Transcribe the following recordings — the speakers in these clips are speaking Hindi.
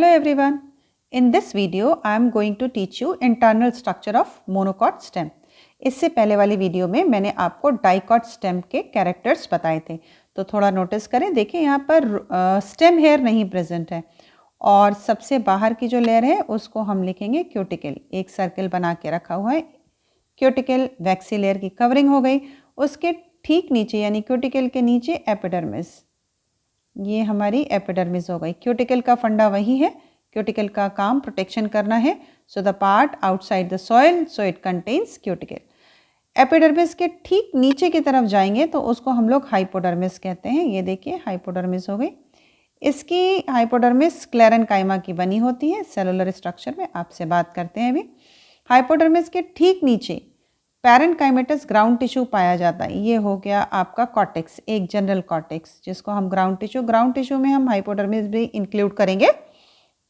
Hello everyone. In this video I am going to teach you internal structure of monocot stem. इससे पहले वाली वीडियो में मैंने आपको डाइकॉट स्टेम के कैरेक्टर्स बताए थे, तो थोड़ा नोटिस करें। देखिए यहाँ पर स्टेम हेयर नहीं प्रेजेंट है और सबसे बाहर की जो लेयर है उसको हम लिखेंगे क्यूटिकल। एक सर्कल बना के रखा हुआ है, क्यूटिकल वैक्सी लेयर की कवरिंग हो गई। उसके ठीक नीचे यानी क्यूटिकल के नीचे एपिडर्मिस, ये हमारी एपिडर्मिस हो गई। क्यूटिकल का फंडा वही है, क्यूटिकल का काम प्रोटेक्शन करना है। So the part outside the soil, so it contains cuticle. Epidermis के ठीक नीचे की तरफ जाएंगे तो उसको हम लोग हाइपोडर्मिस कहते हैं। ये देखिए हाइपोडर्मिस हो गई। इसकी हाइपोडर्मिस स्क्लेरेन्काइमा की बनी होती है। सेलुलर स्ट्रक्चर में आपसे बात करते हैं अभी। हाइपोडर्मिस के ठीक नीचे पैरेन्काइमेटस ग्राउंड टिश्यू पाया जाता है। ये हो गया आपका कॉर्टेक्स, एक जनरल कॉर्टेक्स जिसको हम ग्राउंड टिश्यू में हम हाइपोडर्मिस भी इंक्लूड करेंगे।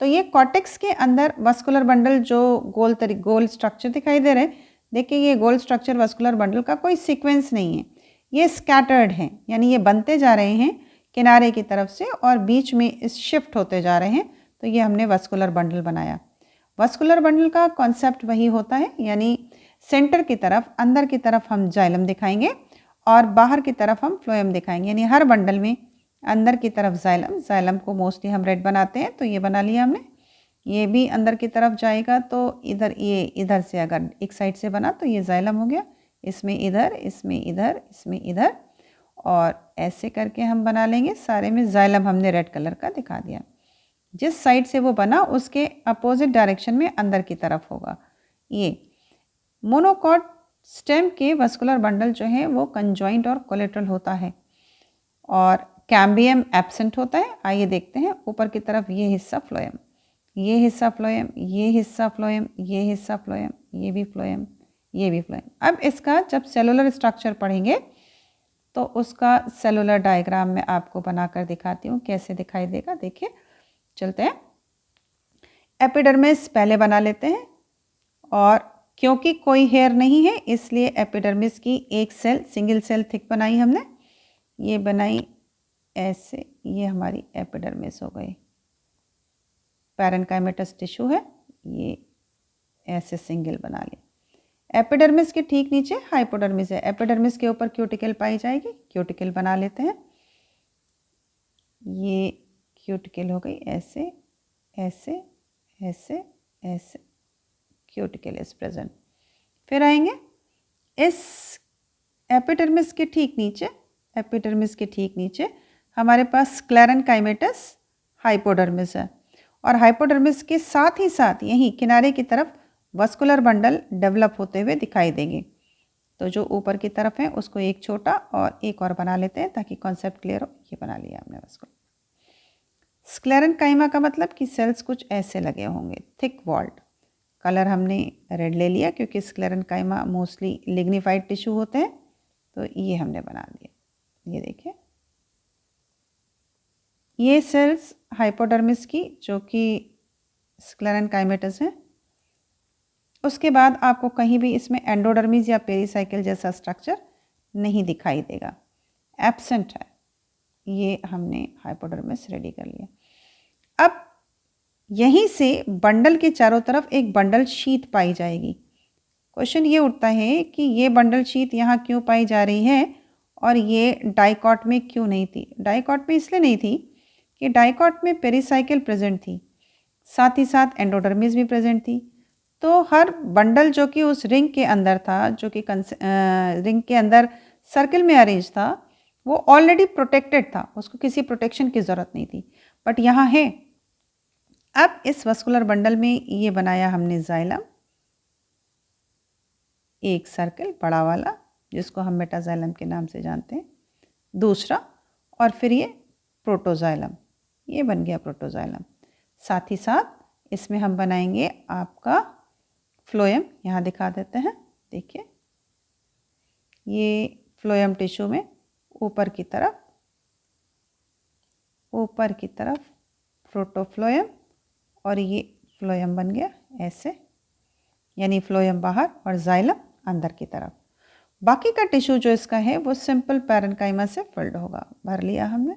तो ये कॉर्टेक्स के अंदर वस्कुलर बंडल जो गोल स्ट्रक्चर दिखाई दे रहे हैं, देखिए ये गोल स्ट्रक्चर वस्कुलर बंडल का कोई सीक्वेंस नहीं है, ये स्कैटर्ड है, यानी ये बनते जा रहे हैं किनारे की तरफ से और बीच में इस शिफ्ट होते जा रहे हैं। तो ये हमने वस्कुलर बंडल बनाया। वस्कुलर बंडल का कॉन्सेप्ट वही होता है, यानी सेंटर की तरफ अंदर की तरफ हम जाइलम दिखाएंगे और बाहर की तरफ हम फ्लोएम दिखाएंगे। यानी हर बंडल में अंदर की तरफ जाइलम को मोस्टली हम रेड बनाते हैं, तो ये बना लिया हमने। ये भी अंदर की तरफ जाएगा तो इधर, ये इधर से अगर एक साइड से बना तो ये जाइलम हो गया, इसमें इधर, इसमें इधर, इसमें इधर, और ऐसे करके हम बना लेंगे। सारे में जाइलम हमने रेड कलर का दिखा दिया। जिस साइड से वो बना उसके अपोजिट डायरेक्शन में अंदर की तरफ होगा। ये मोनोकॉट स्टेम के वस्कुलर बंडल जो है वो कंजॉइंट और कोलेटरल होता है और कैम्बियम एब्सेंट होता है। आइए देखते हैं। ऊपर की तरफ ये हिस्सा फ्लोएम, ये हिस्सा फ्लोएम, ये हिस्सा फ्लोएम, ये हिस्सा फ्लोएम, ये भी फ्लोएम, ये भी फ्लोएम। अब इसका जब सेलुलर स्ट्रक्चर पढ़ेंगे तो उसका सेलुलर डायग्राम में आपको बनाकर दिखाती हूँ कैसे दिखाई देगा। देखिए चलते हैं। एपिडर्मिस पहले बना लेते हैं और क्योंकि कोई हेयर नहीं है इसलिए एपिडर्मिस की एक सेल, सिंगल सेल थिक बनाई हमने। ये बनाई ऐसे, ये हमारी एपिडर्मिस हो गई। पैरेन्काइमेटस टिश्यू है, ये ऐसे सिंगल बना लिया। एपिडर्मिस के ठीक नीचे हाइपोडर्मिस है। एपिडर्मिस के ऊपर क्यूटिकल पाई जाएगी, क्यूटिकल बना लेते हैं। ये क्यूटिकल हो गई ऐसे ऐसे ऐसे ऐसे, क्यूटिकल इज प्रेजेंट। फिर आएंगे इस एपिडर्मिस के ठीक नीचे, एपिडर्मिस के ठीक नीचे हमारे पास स्क्लेरेन्काइमेटस हाइपोडर्मिस है और हाइपोडर्मिस के साथ ही साथ यहीं किनारे की तरफ वस्कुलर बंडल डेवलप होते हुए दिखाई देंगे। तो जो ऊपर की तरफ है उसको एक छोटा और एक और बना लेते हैं ताकि कॉन्सेप्ट क्लियर हो। ये बना लिया हमने वस्कुलर। स्क्लेरेन्काइमा का मतलब कि सेल्स कुछ ऐसे लगे होंगे, थिक वॉल्ड। कलर हमने रेड ले लिया क्योंकि स्क्लेरेन्काइमा मोस्टली लिग्निफाइड टिश्यू होते हैं, तो ये हमने बना दिया। ये देखिए ये सेल्स हाइपोडर्मिस की जो कि स्क्लेरेन्काइमेटस है। उसके बाद आपको कहीं भी इसमें एंडोडर्मिस या पेरीसाइकिल जैसा स्ट्रक्चर नहीं दिखाई देगा, एब्सेंट है। ये हमने हाइपोडर्मिस रेडी कर लिया। अब यहीं से बंडल के चारों तरफ एक बंडल शीट पाई जाएगी। क्वेश्चन ये उठता है कि ये बंडल शीट यहाँ क्यों पाई जा रही है और ये डाइकॉट में क्यों नहीं थी। डाइकॉट में इसलिए नहीं थी कि डाइकॉट में पेरीसाइकिल प्रेजेंट थी, साथ ही साथ एंडोडर्मिस भी प्रेजेंट थी। तो हर बंडल जो कि उस रिंग के अंदर था, जो कि रिंग के अंदर सर्किल में अरेंज था, वो ऑलरेडी प्रोटेक्टेड था, उसको किसी प्रोटेक्शन की ज़रूरत नहीं थी। बट यहाँ है। अब इस वस्कुलर बंडल में ये बनाया हमने जाइलम, एक सर्कल बड़ा वाला जिसको हम मेटाजाइलम के नाम से जानते हैं, दूसरा, और फिर ये प्रोटोजाइलम, ये बन गया प्रोटोजाइलम। साथ ही साथ इसमें हम बनाएंगे आपका फ्लोएम। यहाँ दिखा देते हैं, देखिए ये फ्लोएम टिश्यू में ऊपर की तरफ प्रोटोफ्लोएम और ये फ्लोएम बन गया ऐसे, यानी फ्लोएम बाहर और जाइलम अंदर की तरफ। बाकी का टिश्यू जो इसका है वो सिंपल पैरेन्काइमा से फिल्ड होगा। भर लिया हमने,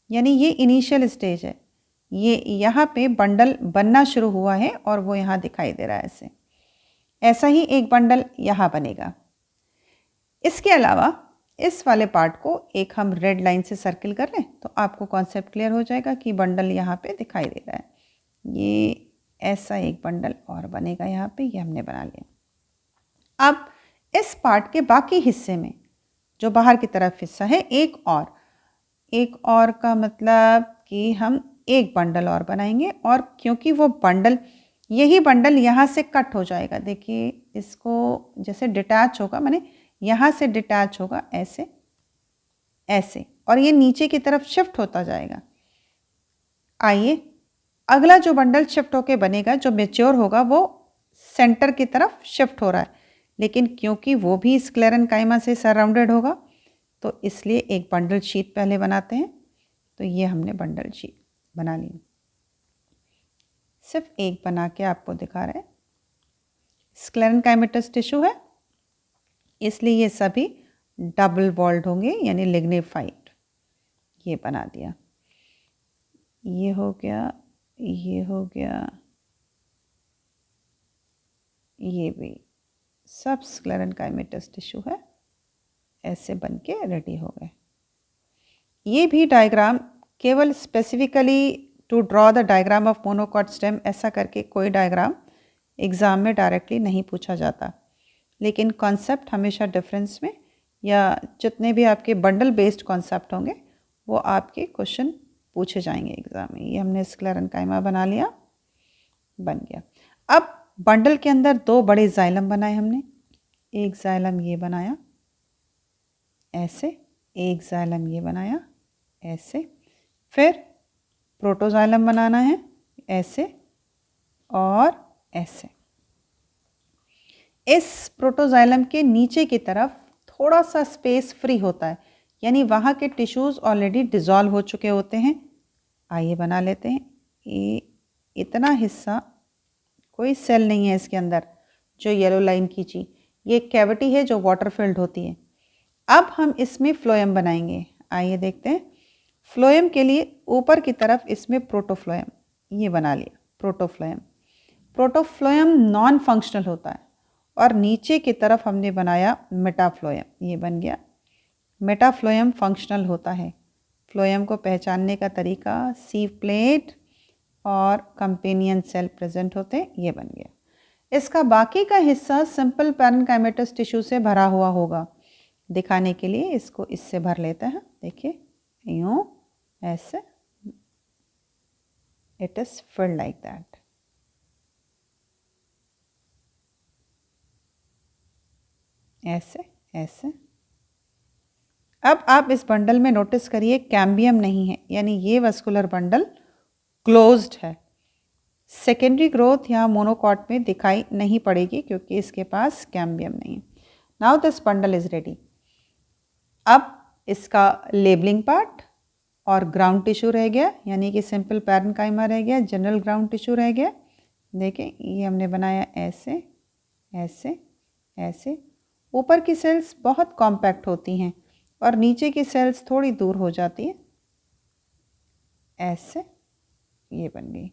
यानी ये इनिशियल स्टेज है। ये यहाँ पे बंडल बनना शुरू हुआ है और वो यहाँ दिखाई दे रहा है ऐसे। ऐसा ही एक बंडल यहाँ बनेगा। इसके अलावा इस वाले पार्ट को एक हम रेड लाइन से सर्किल कर लें तो आपको कॉन्सेप्ट क्लियर हो जाएगा कि बंडल यहाँ पे दिखाई दे रहा है। ये ऐसा एक बंडल और बनेगा यहाँ पे, ये हमने बना लिया। अब इस पार्ट के बाकी हिस्से में जो बाहर की तरफ हिस्सा है, एक और का मतलब कि हम एक बंडल और बनाएंगे, और क्योंकि वो बंडल, यही बंडल यहाँ से कट हो जाएगा। देखिए इसको जैसे डिटैच होगा, माने यहाँ से डिटैच होगा ऐसे ऐसे, और ये नीचे की तरफ शिफ्ट होता जाएगा। आइए अगला जो बंडल शिफ्ट होके बनेगा, जो मैच्योर होगा, वो सेंटर की तरफ शिफ्ट हो रहा है, लेकिन क्योंकि वो भी स्क्लेरेन्काइमा से सराउंडेड होगा तो इसलिए एक बंडल शीट पहले बनाते हैं। तो ये हमने बंडल शीट बना ली, सिर्फ एक बना के आपको दिखा रहे हैं। स्क्लेरेन्काइमेटस टिश्यू है इसलिए ये सभी डबल वॉल्ड होंगे यानी लिग्निफाइड। ये बना दिया, ये हो गया, ये हो गया, ये भी सब स्क्लेरेन्काइमेटस टिश्यू है। ऐसे बन के रेडी हो गए। ये भी डायग्राम केवल specifically to draw the diagram of monocot stem, ऐसा करके कोई डायग्राम एग्ज़ाम में डायरेक्टली नहीं पूछा जाता, लेकिन कॉन्सेप्ट हमेशा डिफरेंस में या जितने भी आपके बंडल बेस्ड कॉन्सेप्ट होंगे वो आपके क्वेश्चन पूछे जाएंगे एग्ज़ाम में। ये हमने स्क्लेरेन्काइमा बना लिया, बन गया। अब बंडल के अंदर दो बड़े जाइलम बनाए हमने। एक जाइलम ये बनाया ऐसे, एक जाइलम ये बनाया ऐसे, फिर प्रोटोजाइलम बनाना है ऐसे और ऐसे। इस प्रोटोजाइलम के नीचे की तरफ थोड़ा सा स्पेस फ्री होता है, यानी वहाँ के टिश्यूज़ ऑलरेडी डिज़ोल्व हो चुके होते हैं। आइए बना लेते हैं। ये इतना हिस्सा, कोई सेल नहीं है इसके अंदर, जो येलो लाइन खींची ये कैविटी है जो वाटर फिल्ड होती है। अब हम इसमें फ्लोएम बनाएंगे। आइए देखते हैं। फ्लोएम के लिए ऊपर की तरफ इसमें प्रोटोफ्लोएम ये बना लिया, प्रोटोफ्लोएम। प्रोटोफ्लोएम नॉन फंक्शनल होता है, और नीचे की तरफ हमने बनाया मेटाफ्लोएम, ये बन गया। मेटाफ्लोएम फंक्शनल होता है। फ्लोएम को पहचानने का तरीका, सीव प्लेट और कंपेनियन सेल प्रेजेंट होते हैं, ये बन गया। इसका बाकी का हिस्सा सिंपल पैरेन्काइमेटस टिश्यू से भरा हुआ होगा। दिखाने के लिए इसको इससे भर लेते हैं। देखिए यूँ ऐसे, it is filled like that. ऐसे ऐसे। अब आप इस बंडल में नोटिस करिए कैम्बियम नहीं है, यानी ये वस्कुलर बंडल क्लोज्ड है। सेकेंडरी ग्रोथ यहाँ मोनोकॉट में दिखाई नहीं पड़ेगी क्योंकि इसके पास कैम्बियम नहीं है। Now this bundle is ready. अब इसका लेबलिंग पार्ट और ग्राउंड टिश्यू रह गया, यानी कि सिंपल पैरेन्काइमा रह गया, जनरल ग्राउंड टिश्यू रह गया। देखें ये हमने बनाया ऐसे ऐसे ऐसे। ऊपर की सेल्स बहुत कॉम्पैक्ट होती हैं और नीचे की सेल्स थोड़ी दूर हो जाती है। ऐसे ये बन गई,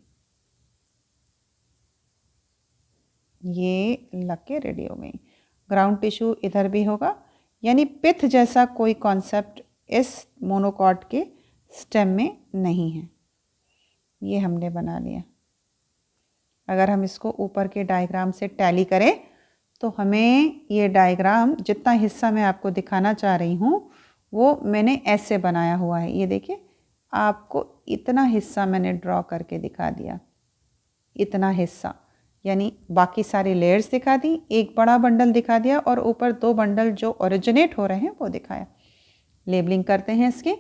ये लग के रेडी हो गई। ग्राउंड टिश्यू इधर भी होगा, यानी पिथ जैसा कोई कॉन्सेप्ट इस मोनोकॉट के स्टेम में नहीं है। ये हमने बना लिया। अगर हम इसको ऊपर के डायग्राम से टैली करें तो हमें ये डायग्राम, जितना हिस्सा मैं आपको दिखाना चाह रही हूँ वो मैंने ऐसे बनाया हुआ है। ये देखिए, आपको इतना हिस्सा मैंने ड्रॉ करके दिखा दिया, इतना हिस्सा, यानी बाकी सारी लेयर्स दिखा दी, एक बड़ा बंडल दिखा दिया और ऊपर दो बंडल जो ओरिजिनेट हो रहे हैं वो दिखाया। लेबलिंग करते हैं इसकी।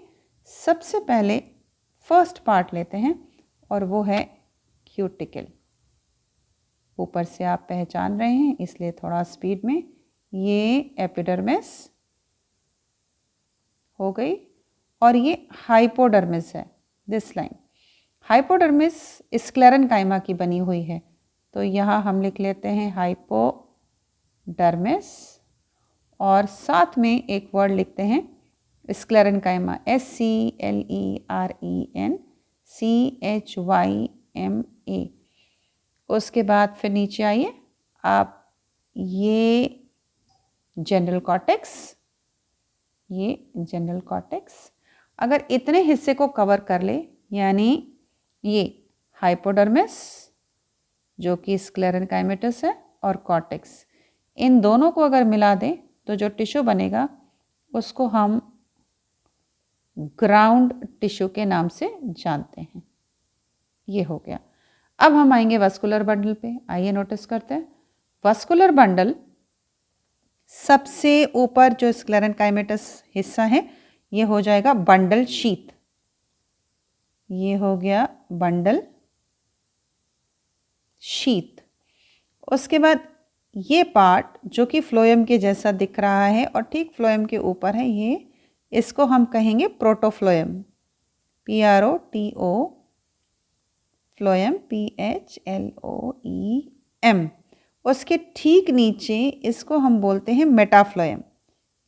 सबसे पहले फर्स्ट पार्ट लेते हैं और वो है क्यूटिकल। ऊपर से आप पहचान रहे हैं इसलिए थोड़ा स्पीड में। ये एपिडर्मिस हो गई और ये हाइपोडर्मिस है। दिस लाइन हाइपोडर्मिस स्क्लेरेन्काइमा की बनी हुई है, तो यहाँ हम लिख लेते हैं हाइपोडर्मिस और साथ में एक वर्ड लिखते हैं स्क्लेरेन्काइमा, SCLEREN CHYMA। उसके बाद फिर नीचे आइए आप, ये जनरल कॉर्टेक्स, ये जनरल कॉर्टेक्स अगर इतने हिस्से को कवर कर ले, यानी ये हाइपोडर्मिस जो कि स्क्लेरेनकाइमेटस है और कॉर्टेक्स, इन दोनों को अगर मिला दें तो जो टिश्यू बनेगा उसको हम ग्राउंड टिश्यू के नाम से जानते हैं। ये हो गया। अब हम आएंगे वस्कुलर बंडल पे। आइए नोटिस करते हैं। वस्कुलर बंडल सबसे ऊपर जो स्क्लेरेनकाइमेटस हिस्सा है ये हो जाएगा बंडल शीथ। ये हो गया बंडल शीथ। उसके बाद ये पार्ट जो कि फ्लोएम के जैसा दिख रहा है और ठीक फ्लोएम के ऊपर है, ये इसको हम कहेंगे प्रोटोफ्लोएम, PROTO फ्लोएम, PHLOEM। उसके ठीक नीचे इसको हम बोलते हैं मेटाफ्लोएम।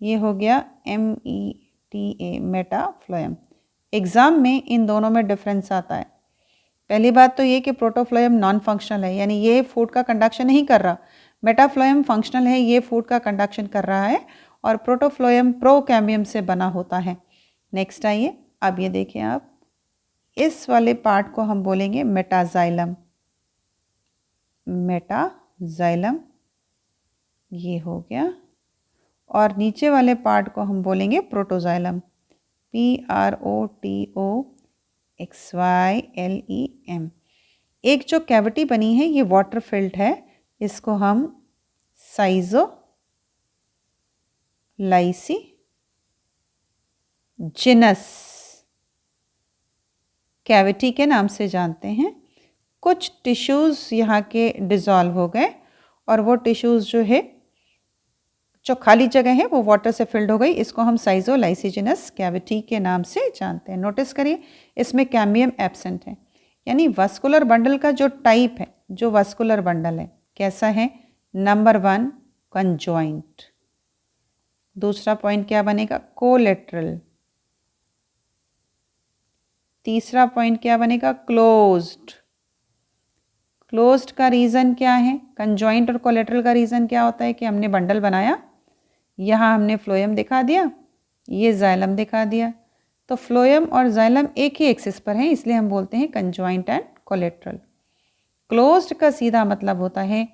ये हो गया META मेटाफ्लोएम। एग्ज़ाम में इन दोनों में डिफरेंस आता है। पहली बात तो ये कि प्रोटोफ्लोएम नॉन फंक्शनल है, यानी ये फूड का कंडक्शन नहीं कर रहा। मेटाफ्लोएम फंक्शनल है, ये फूड का कंडक्शन कर रहा है और प्रोटोफ्लोएम प्रोकैम्बियम से बना होता है। नेक्स्ट आइए, अब ये देखिए आप, इस वाले पार्ट को हम बोलेंगे मेटाजाइलम। मेटाजाइलम ये हो गया। और नीचे वाले पार्ट को हम बोलेंगे प्रोटोजाइलम, PROTOXYLEM। एक जो कैविटी बनी है ये वाटर फिल्ड है, इसको हम साइज़ोलाइसिजिनस कैविटी के नाम से जानते हैं। कुछ टिश्यूज़ यहाँ के डिज़ोल्व हो गए और वो टिश्यूज़ जो है, जो खाली जगह है वो वाटर से फिल्ड हो गई। इसको हम साइज़ोलाइसिजिनस कैविटी के नाम से जानते हैं। नोटिस करिए इसमें कैम्बियम एब्सेंट है, यानी वस्कुलर बंडल का जो टाइप है, जो वस्कुलर बंडल है कैसा है? Number 1 conjoint. दूसरा पॉइंट क्या बनेगा? कोलेटरल। तीसरा पॉइंट क्या बनेगा? क्लोज्ड। क्लोज्ड का रीज़न क्या है? कंजॉइंट और कोलेटरल का रीज़न क्या होता है कि हमने बंडल बनाया, यहाँ हमने फ्लोएम दिखा दिया, ये जाइलम दिखा दिया, तो फ्लोएम और जाइलम एक ही एक्सिस पर हैं, इसलिए हम बोलते हैं कंजॉइंट एंड कोलेटरल। क्लोज्ड का सीधा मतलब होता है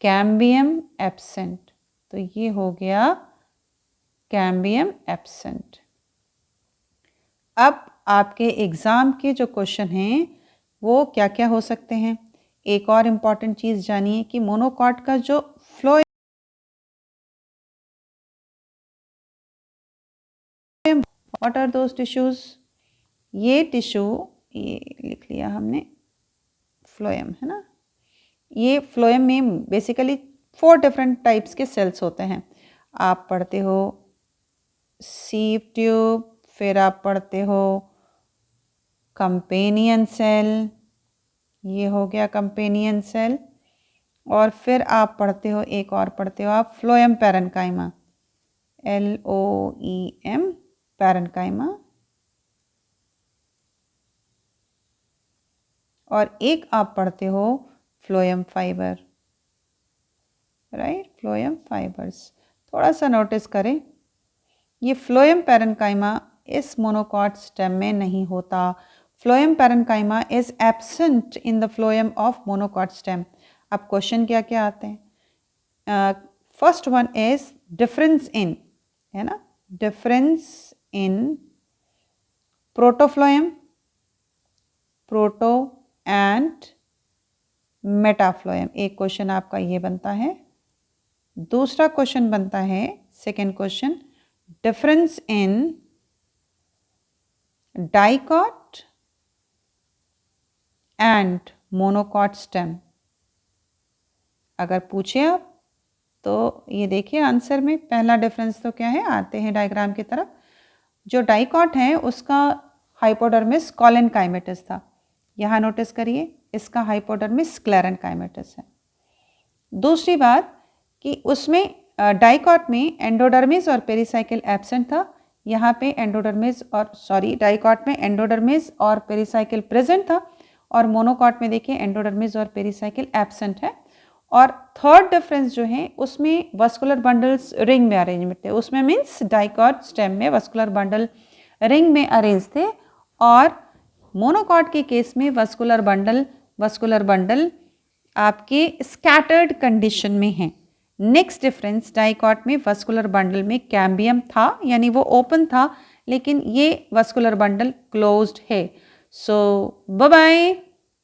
कैम्बियम एब्सेंट, तो ये हो गया कैम्बियम एब्सेंट। अब आपके एग्ज़ाम के जो क्वेश्चन हैं वो क्या क्या हो सकते हैं? एक और इम्पॉर्टेंट चीज़ जानिए कि मोनोकॉट का जो phloem, what are those tissues? ये टिश्यू, ये लिख लिया हमने फ्लोएम, है ना। ये फ्लोएम में बेसिकली 4 डिफरेंट टाइप्स के सेल्स होते हैं। आप पढ़ते हो सीव ट्यूब, फिर आप पढ़ते हो कंपेनियन सेल, ये हो गया कंपेनियन सेल, और फिर आप पढ़ते हो, एक और पढ़ते हो आप फ्लोएम पैरेन्काइमा, LOEM पैरेन्काइमा, और एक आप पढ़ते हो phloem fibre, right, phloem fibres. थोड़ा सा नोटिस करें, ये फ्लोएम पैरेन्काइमा इस मोनोकॉट स्टेम में नहीं होता। Phloem parenchyma is absent in the phloem of monocot stem. अब क्वेश्चन क्या क्या आते हैं? First one is difference in, है ना, difference in protophloem, proto and metaphloem. एक क्वेश्चन आपका ये बनता है। दूसरा क्वेश्चन बनता है, second question, difference in dicot and monocot stem. अगर पूछे आप तो ये देखिए आंसर में पहला डिफरेंस तो क्या है, आते हैं डायग्राम की तरफ। जो डाइकॉट है उसका हाइपोडर्मिस कॉलेनकाइमेटस था, यहाँ नोटिस करिए इसका हाइपोडर्मिस स्क्लेरेनकाइमेटस है। दूसरी बात कि उसमें डाइकॉट में एंडोडर्मिस और पेरिसाइकिल एब्सेंट था, यहाँ पे एंडोडर्मिस और डाइकॉट में एंडोडर्मिस और पेरिसाइकिल प्रेजेंट था और मोनोकॉट में देखिए एंडोडर्मिस और पेरिसाइकिल एब्सेंट है। और थर्ड डिफरेंस जो है उसमें वस्कुलर बंडल्स रिंग में अरेंजमेंट थे, उसमें मीन्स डाइकॉट स्टेम में वस्कुलर बंडल रिंग में अरेंज थे और मोनोकॉट के केस में वस्कुलर बंडल आपके स्कैटर्ड कंडीशन में हैं। नेक्स्ट डिफरेंस, डाइकॉट में वस्कुलर बंडल में कैम्बियम था यानी वो ओपन था, लेकिन ये वस्कुलर बंडल क्लोज्ड है। सो बाय बाय।